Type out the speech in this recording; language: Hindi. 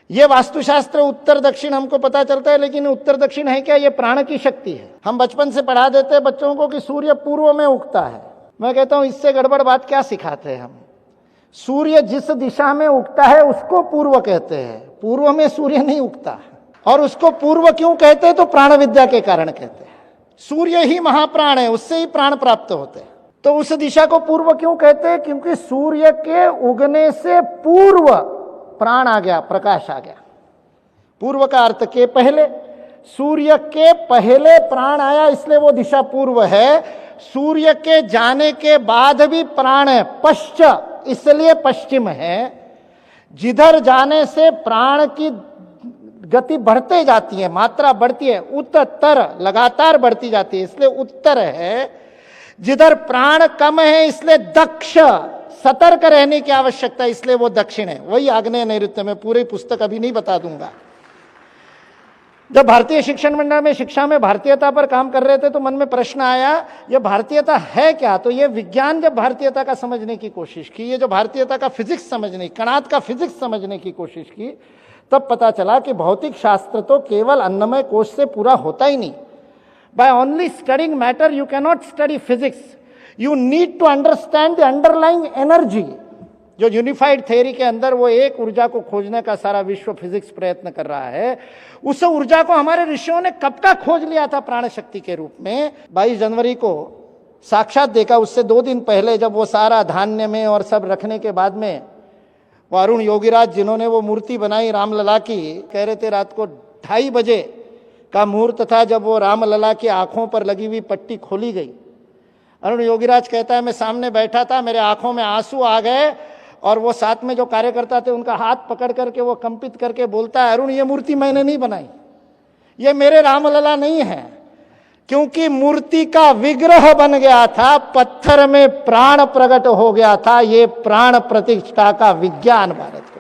ये वास्तुशास्त्र उत्तर दक्षिण हमको पता चलता है, लेकिन उत्तर दक्षिण है क्या? ये प्राण की शक्ति है। हम बचपन से पढ़ा देते हैं बच्चों को कि सूर्य पूर्व में उगता है। मैं कहता हूं इससे गड़बड़ बात क्या सिखाते हैं हम? सूर्य जिस दिशा में उगता है उसको पूर्व कहते हैं, पूर्व में सूर्य नहीं उगता। और उसको पूर्व क्यों कहते हैं? तो प्राण विद्या के कारण कहते हैं। सूर्य ही महाप्राण है, उससे ही प्राण प्राप्त होते हैं। तो उस दिशा को पूर्व क्यों कहते हैं? क्योंकि सूर्य के उगने से पूर्व प्राण आ गया, प्रकाश आ गया। पूर्व का अर्थ के पहले, सूर्य के पहले प्राण आया, इसलिए वो दिशा पूर्व है। सूर्य के जाने के बाद भी प्राण है, पश्च इसलिए पश्चिम है। जिधर जाने से प्राण की गति बढ़ते जाती है, मात्रा बढ़ती है, उत्तर लगातार बढ़ती जाती है, इसलिए उत्तर है। जिधर प्राण कम है इसलिए दक्ष, सतर्क रहने की आवश्यकता, इसलिए वो दक्षिण है। वही आग्नेय नैऋत्य में, पूरी पुस्तक अभी नहीं बता दूंगा। जब भारतीय शिक्षण मंडल में शिक्षा में भारतीयता पर काम कर रहे थे तो मन में प्रश्न आया, ये भारतीयता है क्या? तो ये विज्ञान जब भारतीयता का समझने की कोशिश की, ये जो भारतीयता का फिजिक्स समझने, कणाद का फिजिक्स समझने की कोशिश की, तब पता चला कि भौतिक शास्त्र तो केवल अन्नमय कोश से पूरा होता ही नहीं। By only studying matter you cannot study physics, you need to understand the underlying energy. जो यूनिफाइड थ्योरी के अंदर वो एक ऊर्जा को खोजने का सारा विश्व फिजिक्स प्रयत्न कर रहा है, उस ऊर्जा को हमारे ऋषियों ने कब का खोज लिया था प्राण शक्ति के रूप में। 22 जनवरी को साक्षात देखा। उससे 2 दिन पहले जब वो सारा धान्य में और सब रखने के बाद में वो अरुण योगीराज जिन्होंने वो मूर्ति बनाई रामलला की, कह रहे थे रात को 2:30 बजे का मुहूर्त था जब वो रामलला की आंखों पर लगी हुई पट्टी खोली गई। अरुण योगीराज कहता है मैं सामने बैठा था, मेरे आंखों में आंसू आ गए, और वो साथ में जो कार्यकर्ता थे उनका हाथ पकड़ करके वो कंपित करके बोलता है, अरुण ये मूर्ति मैंने नहीं बनाई, ये मेरे रामलला नहीं है, क्योंकि मूर्ति का विग्रह बन गया था, पत्थर में प्राण प्रकट हो गया था। ये प्राण प्रतिष्ठा का विज्ञान भारत